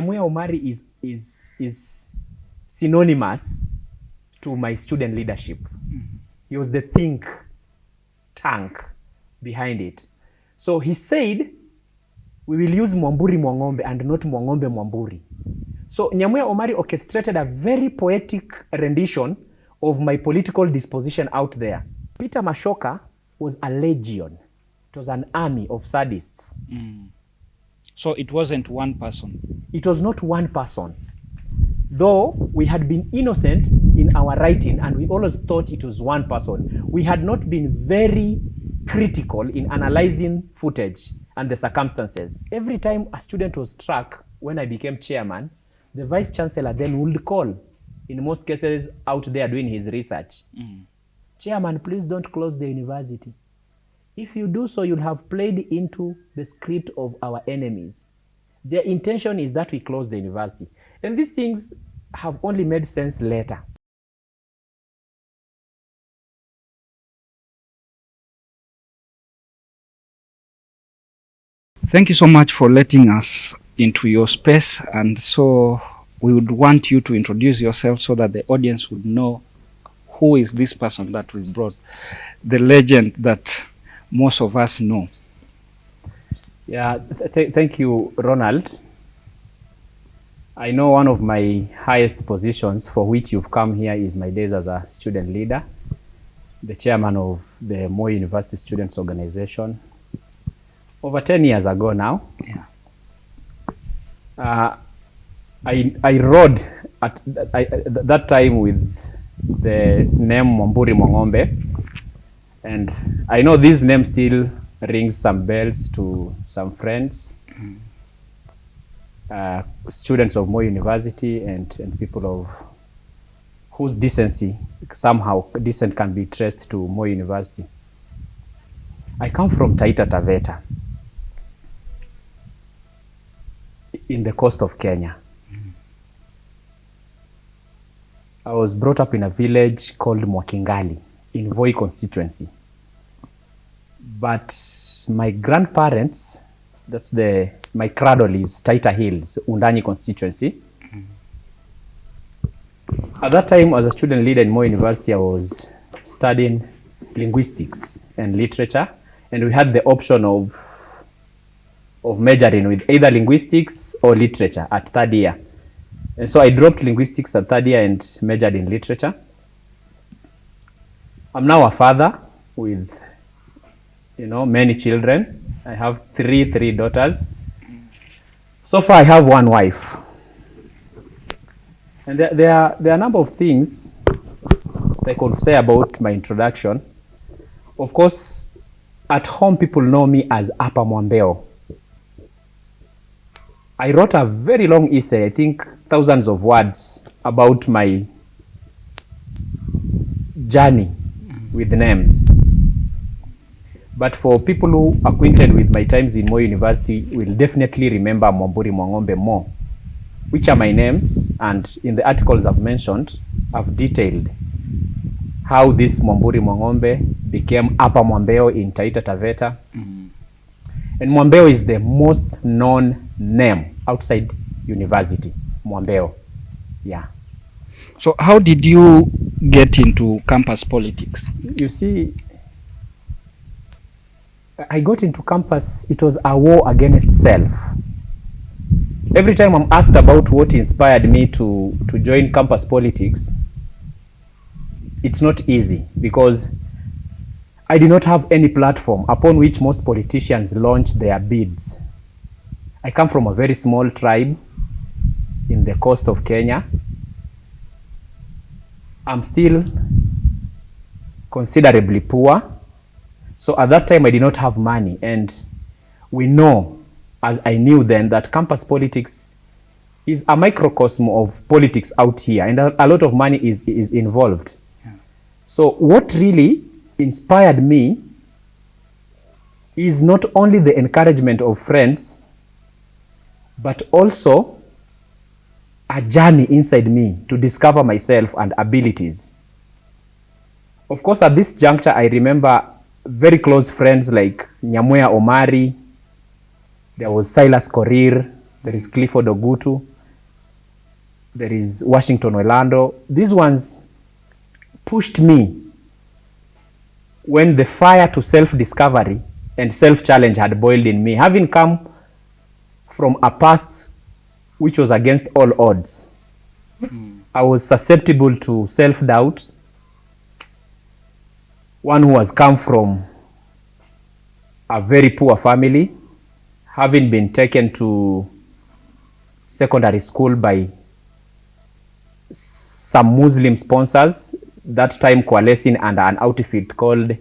Nyamweya Omari is synonymous to my student leadership. He was the think tank behind it. So he said, we will use Mwamburi Mwang'ombe and not Mwang'ombe Mwamburi. So Nyamweya Omari orchestrated a very poetic rendition of my political disposition out there. Pita Mashoka was a legion. It was an army of sadists. So it wasn't one person? It was not one person. Though we had been innocent in our writing and we always thought it was one person, we had not been very critical in analyzing footage and the circumstances. Every time a student was struck, when I became chairman, the vice chancellor then would call, in most cases out there doing his research. Chairman, please don't close the university. If you do so, you'll have played into the script of our enemies. Their intention is that we close the university. And these things have only made sense later. Thank you so much for letting us into your space. And so we would want you to introduce yourself so that the audience would know who is this person that we brought, the legend that most of us know. Yeah, thank you, Ronald. I know one of my highest positions for which you've come here is my days as a student leader, the chairman of the Moi University Students Organisation, over 10 years ago now. Yeah. I rode at that time with the name Mwamburi Mwang'ombe, and I know this name still rings some bells to some friends, students of Moi University and people of whose decency, somehow decent can be traced to Moi University. I come from Taita Taveta in the coast of Kenya. I was brought up in a village called Mwakingali in Voi constituency. But my grandparents, my cradle is Taita Hills, Undani constituency. At that time, as a student leader in Moi University, I was studying linguistics and literature, and we had the option of majoring with either linguistics or literature at third year. And so I dropped linguistics at third year and majored in literature. I'm now a father with, many children. I have three daughters. So far I have one wife. And there are a number of things I could say about my introduction. Of course, at home people know me as Apa Mwambeo. I wrote a very long essay, I think thousands of words, about my journey with names. But for people who are acquainted with my times in Moi University will definitely remember Mwamburi Mwang'ombe more, which are my names, and in the articles I've mentioned, I've detailed how this Mwamburi Mwang'ombe became Apa Mwambeo in Taita Taveta. And Mwambeo is the most known name outside university, Mwambeo. Yeah. So how did you get into campus politics? You see, I got into campus, it was a war against self. Every time I'm asked about what inspired me to join campus politics, it's not easy because I did not have any platform upon which most politicians launch their bids. I come from a very small tribe in the coast of Kenya. I'm still considerably poor. So at that time I did not have money, and we know, as I knew then, that campus politics is a microcosm of politics out here, and a lot of money is involved. Yeah. So what really inspired me is not only the encouragement of friends, but also a journey inside me to discover myself and abilities. Of course, at this juncture, I remember very close friends like Nyamweya Omari, there was Silas Korir, there is Clifford Ogutu, there is Washington Orlando. These ones pushed me when the fire to self-discovery and self-challenge had boiled in me. Having come from a past which was against all odds, I was susceptible to self-doubt. One who has come from a very poor family, having been taken to secondary school by some Muslim sponsors, that time coalescing under an outfit called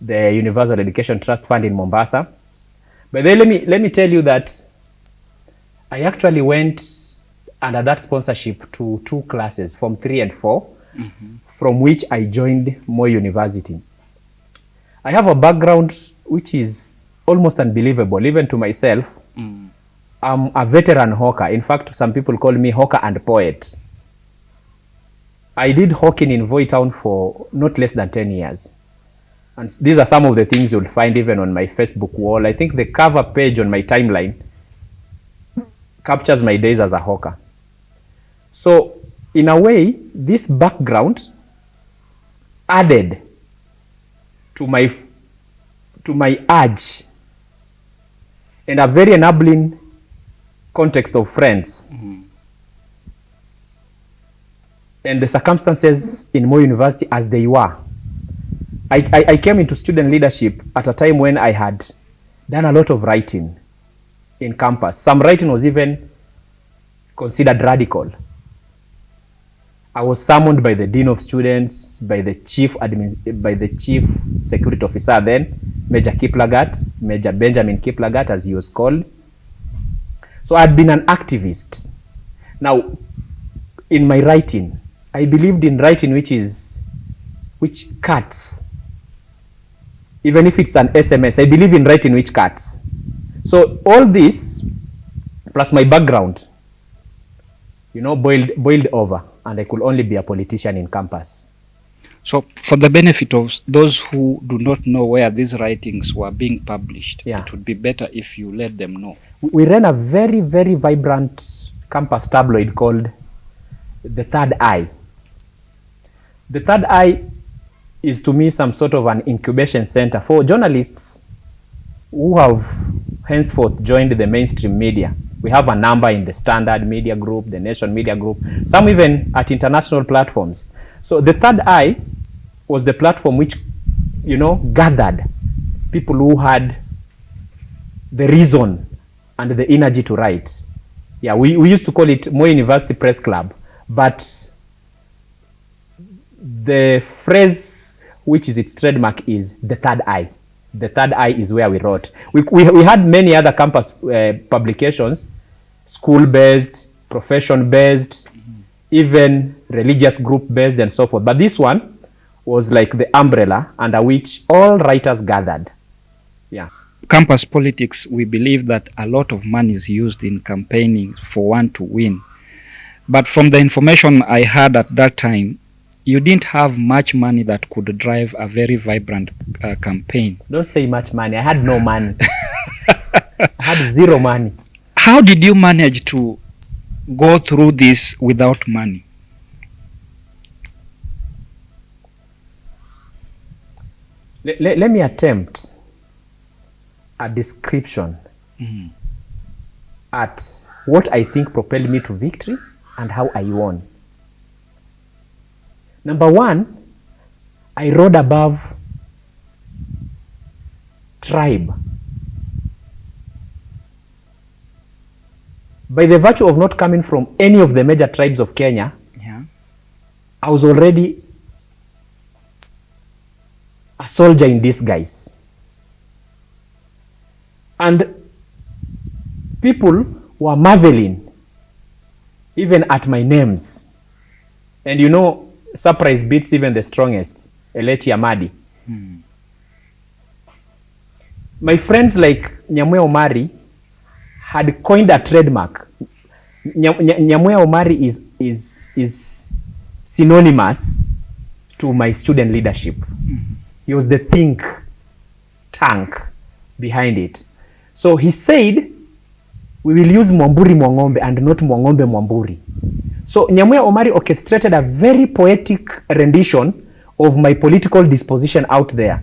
the Universal Education Trust Fund in Mombasa. But then let me tell you that I actually went under that sponsorship to 2 classes, Form 3 and 4, from which I joined Moi University. I have a background which is almost unbelievable, even to myself. I'm a veteran hawker. In fact, some people call me hawker and poet. I did hawking in Voi Town for not less than 10 years. And these are some of the things you'll find even on my Facebook wall. I think the cover page on my timeline captures my days as a hawker. So, in a way, this background added to my urge and a very enabling context of friends. And the circumstances in Moi University as they were. I came into student leadership at a time when I had done a lot of writing in campus. Some writing was even considered radical. I was summoned by the Dean of Students, by the Chief Security Officer then, Major Kiplagat, Major Benjamin Kiplagat as he was called. So I had been an activist. Now, in my writing, I believed in writing which cuts. Even if it's an SMS, I believe in writing which cuts. So all this, plus my background, boiled over, and I could only be a politician in campus. So for the benefit of those who do not know where these writings were being published, it would be better if you let them know. We ran a very, very vibrant campus tabloid called The Third Eye. The Third Eye is to me some sort of an incubation center for journalists who have henceforth joined the mainstream media. We have a number in the Standard Media Group, the Nation Media Group, some even at international platforms. So the Third Eye was the platform which, gathered people who had the reason and the energy to write. Yeah, we used to call it Moi University Press Club, but the phrase which is its trademark is the Third Eye. The Third Eye is where we wrote. We had many other campus publications, school-based, profession-based, even religious group-based and so forth. But this one was like the umbrella under which all writers gathered. Yeah. Campus politics, we believe that a lot of money is used in campaigning for one to win. But from the information I had at that time, you didn't have much money that could drive a very vibrant campaign. Don't say much money. I had no money. I had zero money. How did you manage to go through this without money? Let me attempt a description at what I think propelled me to victory and how I won. Number one, I rode above tribe. By the virtue of not coming from any of the major tribes of Kenya, I was already a soldier in disguise. And people were marveling even at my names. And surprise beats even the strongest. Elechi Amadi. My friends like Nyamwe Omari had coined a trademark. Nyamwe Omari is synonymous to my student leadership. He was the think tank behind it. So he said, we will use Mwamburi Mwang'ombe and not Mwang'ombe Mwamburi. So Nyamweya Omari orchestrated a very poetic rendition of my political disposition out there.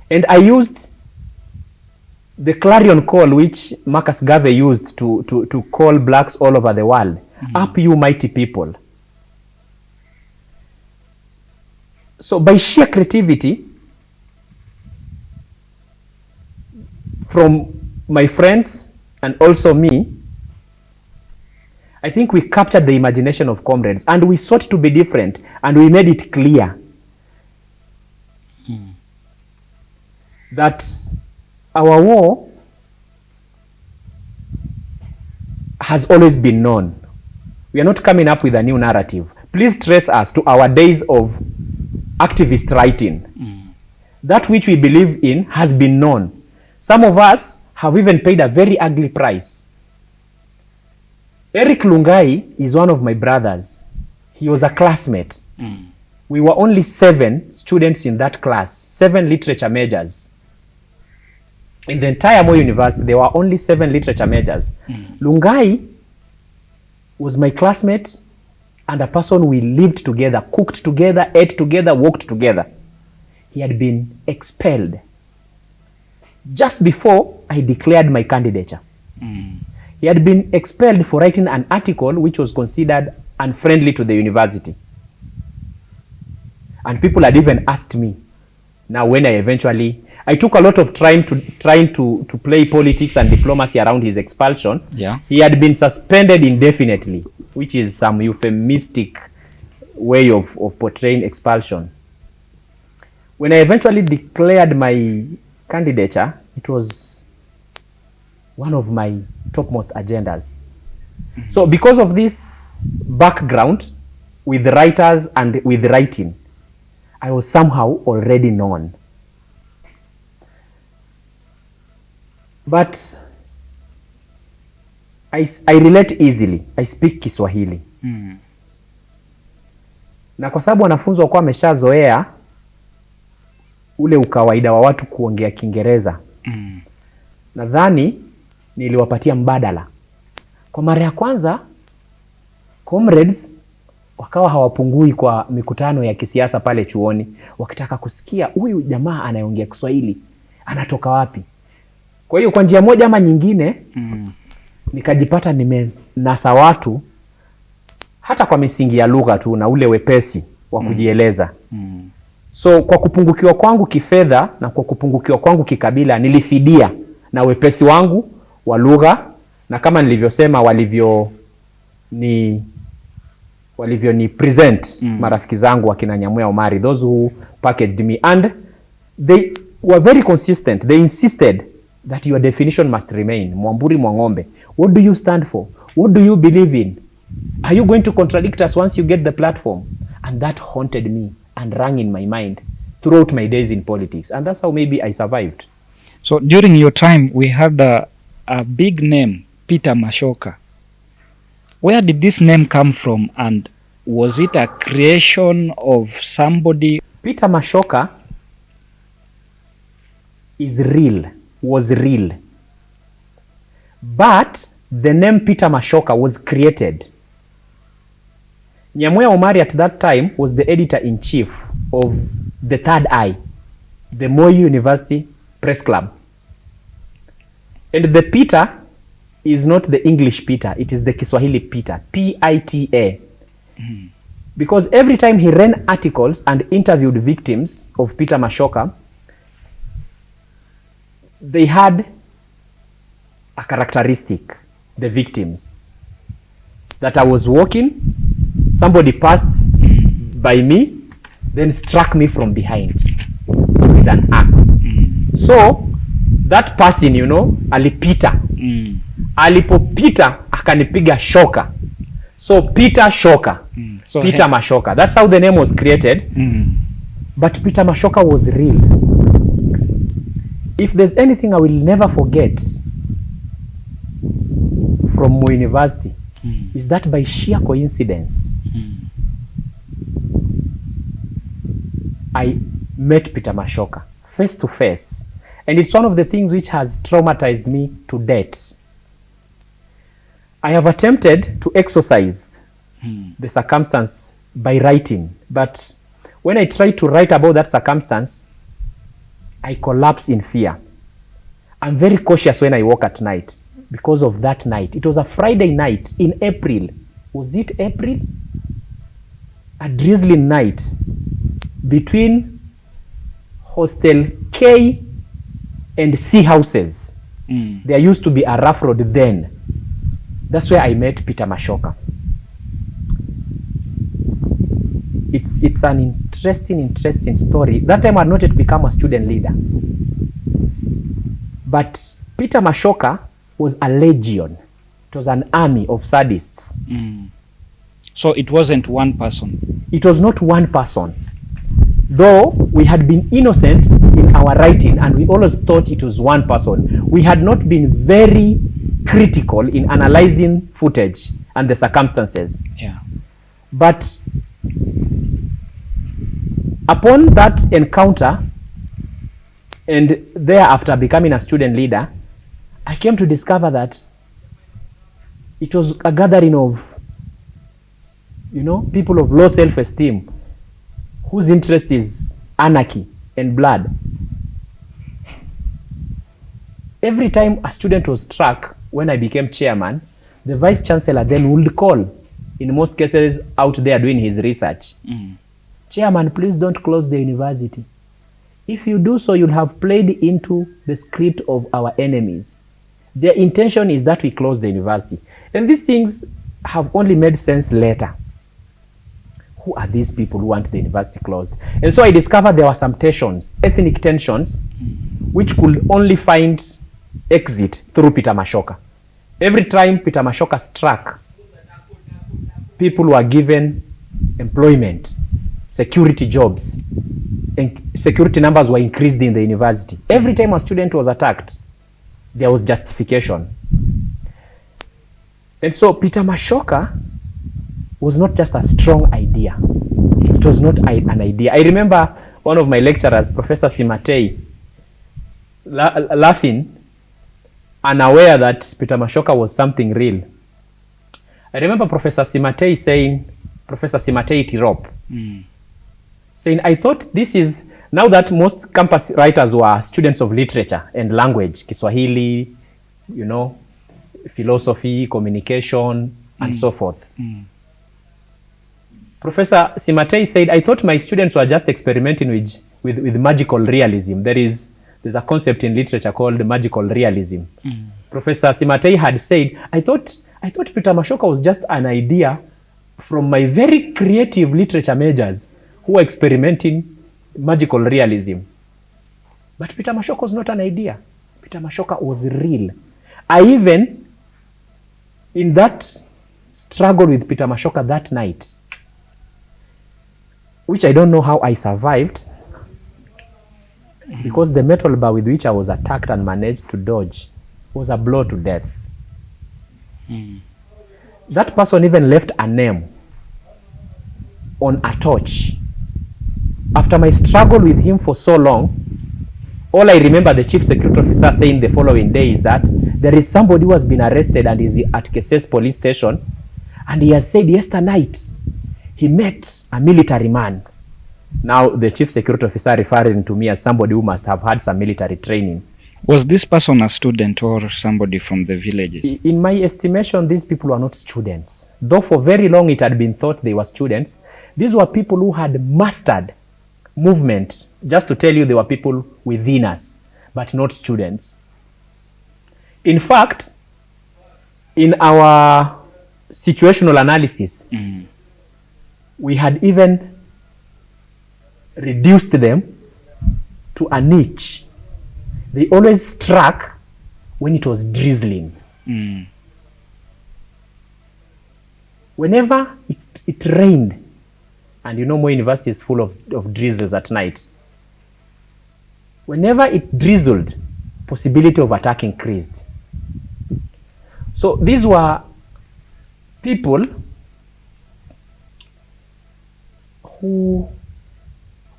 And I used the clarion call which Marcus Garvey used to call blacks all over the world. Up you mighty people. So by sheer creativity from my friends and also me, I think we captured the imagination of comrades and we sought to be different and we made it clear that our war has always been known. We are not coming up with a new narrative. Please trace us to our days of activist writing. That which we believe in has been known. Some of us have even paid a very ugly price. Eric Lungai is one of my brothers. He was a classmate. We were only 7 students in that class, 7 literature majors. In the entire Moi University, there were only 7 literature majors. Lungai was my classmate and a person we lived together, cooked together, ate together, walked together. He had been expelled just before I declared my candidature. He had been expelled for writing an article which was considered unfriendly to the university. And people had even asked me, now when I took a lot of trying to play politics and diplomacy around his expulsion. Yeah. He had been suspended indefinitely, which is some euphemistic way of portraying expulsion. When I eventually declared my candidature, it was one of my topmost agendas. So because of this background with writers and with writing, I was somehow already known. But I relate easily. I speak Kiswahili. Na kwa sababu wanafunzi wakuwa wameshazoea ule ukawaida wa watu kuongea Kiingereza. Nadhani niliwapatia mbadala. Kwa mara ya kwanza, comrades wakawa hawapungui kwa mikutano ya kisiasa pale chuoni, wakitaka kusikia huyu jamaa anayeongea Kiswahili anatoka wapi. Kwa hiyo kwa njia moja ama nyingine, nikajipata nimenasa watu hata kwa misingi ya lugha tu na ule wepesi wa kujieleza. So kwa kupungukiwa kwangu kifedha na kwa kupungukiwa kwangu kikabila, nilifidia na wepesi wangu wa lugha, na kama nilivyosema walivyo ni present marafiki zangu wakina Nyamweya Omari, those who packaged me, and they were very consistent. They insisted that your definition must remain. Mwamburi Mwang'ombe, what do you stand for? What do you believe in? Are you going to contradict us once you get the platform? And that haunted me and rang in my mind throughout my days in politics. And that's how maybe I survived. So during your time, we had a big name, Pita Mashoka. Where did this name come from, and was it a creation of somebody? Pita Mashoka was real. But the name Pita Mashoka was created. Nyamweya Omari at that time was the editor-in-chief of the Third Eye, the Moi University Press Club. And the Pita is not the English Pita, it is the Kiswahili Pita, P-I-T-A. Because every time he ran articles and interviewed victims of Pita Mashoka, they had a characteristic, the victims. That I was walking, somebody passed by me, then struck me from behind with an axe. So that person, alipita. Alipopita akanipiga shoka. So Pita Shoka. So Pita Mashoka. That's how the name was created. But Pita Mashoka was real. If there's anything I will never forget from Moi University, is that by sheer coincidence, I met Pita Mashoka face to face. And it's one of the things which has traumatized me to date. I have attempted to exorcise the circumstance by writing, but when I try to write about that circumstance, I collapse in fear. I'm very cautious when I walk at night because of that night. It was a Friday night in April. Was it April? A drizzling night between Hostel K and C houses. There used to be a rough road then. That's where I met Pita Mashoka. It's an interesting story. That time I had not yet become a student leader. But Pita Mashoka was a legion. It was an army of sadists. So it wasn't one person? It was not one person. Though we had been innocent in our writing and we always thought it was one person, we had not been very critical in analyzing footage and the circumstances. Yeah. But upon that encounter, and thereafter becoming a student leader, I came to discover that it was a gathering of, people of low self-esteem, whose interest is anarchy and blood. Every time a student was struck, when I became chairman, the vice chancellor then would call, in most cases out there doing his research. Chairman, please don't close the university. If you do so, you'll have played into the script of our enemies. Their intention is that we close the university. And these things have only made sense later. Who are these people who want the university closed? And so I discovered there were some tensions, ethnic tensions, which could only find exit through Pita Mashoka. Every time Pita Mashoka struck, people were given employment, security jobs, and security numbers were increased in the university. Every time a student was attacked, there was justification. And so Pita Mashoka was not just a strong idea. It was not an idea. I remember one of my lecturers, Professor Simatei, laughing, unaware that Pita Mashoka was something real. I remember Professor Simatei Tirop, saying, I thought this is, now that most campus writers were students of literature and language, Kiswahili, philosophy, communication, and so forth. Professor Simatei said, I thought my students were just experimenting with magical realism. There's a concept in literature called magical realism. Professor Simatei had said, I thought Pita Mashoka was just an idea from my very creative literature majors who were experimenting magical realism. But Pita Mashoka was not an idea. Pita Mashoka was real. I even, in that struggle with Pita Mashoka that night, which I don't know how I survived, because the metal bar with which I was attacked and managed to dodge was a blow to death. That person even left a name on a torch. After my struggle with him for so long, all I remember the chief security officer saying the following day is that there is somebody who has been arrested and is at Keses police station, and he has said yesterday night he met a military man. Now the chief security officer referring to me as somebody who must have had some military training. Was this person a student or somebody from the villages? In my estimation, these people were not students. Though for very long it had been thought they were students, these were people who had mastered movement. Just to tell you, they were people within us, but not students. In fact, in our situational analysis, we had even reduced them to a niche. They always struck when it was drizzling. Whenever it rained, and Moi University is full of drizzles at night, whenever it drizzled, possibility of attack increased. So these were people who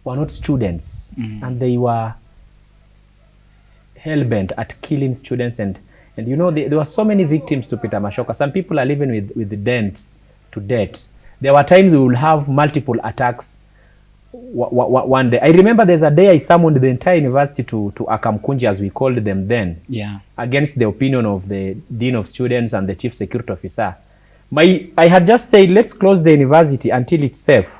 were not students, and they were hell-bent at killing students and And you know, there were so many victims to Pita Mashoka. Some people are living with dents to debt. There were times we will have multiple attacks one day. I remember there's a day I summoned the entire university to Akamkunji, as we called them then, against the opinion of the Dean of Students and the Chief Security Officer. I had just said, let's close the university until it's safe.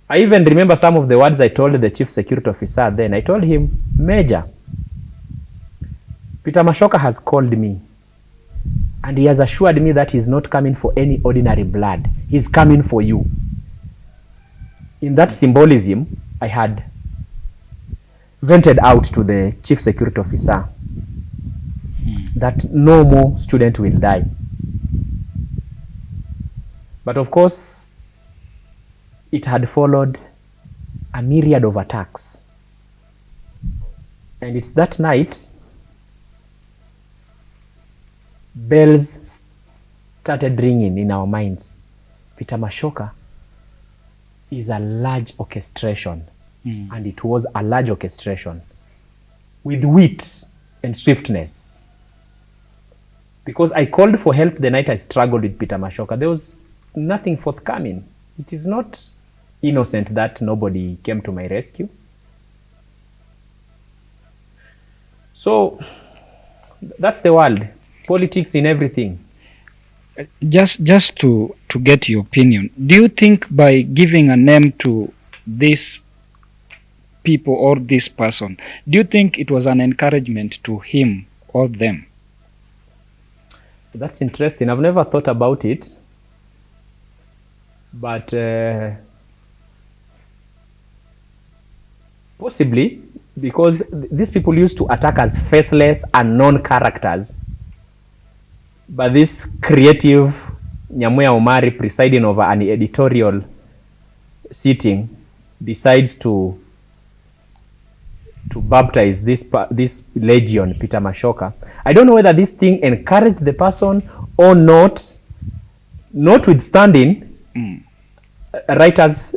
I even remember some of the words I told the Chief Security Officer then. I told him, Major, Pita Mashoka has called me and he has assured me that he's not coming for any ordinary blood. He's coming for you. In that symbolism, I had vented out to the Chief Security Officer that no more student will die. But of course, it had followed a myriad of attacks. And it's that night, bells started ringing in our minds. Pita Mashoka is a large orchestration, and it was a large orchestration with wit and swiftness. Because I called for help the night I struggled with Pita Mashoka, there was nothing forthcoming. It is not innocent that nobody came to my rescue. So that's the world. Politics in everything. Just to get your opinion, do you think by giving a name to this people or this person, do you think it was an encouragement to him or them? That's interesting. I've never thought about it. But possibly, because these people used to attack as faceless, unknown characters. But this creative Nyamuya Omari, presiding over an editorial sitting, decides to baptize this legion, Pita Mashoka. I don't know whether this thing encouraged the person or not. Notwithstanding, writers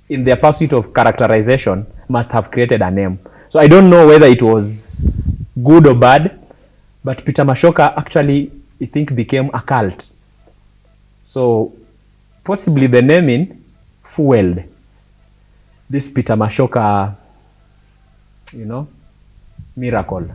in their pursuit of characterization must have created a name. So I don't know whether it was good or bad, but Pita Mashoka actually, I think, became a cult. So possibly the naming fueled this Pita Mashoka, miracle.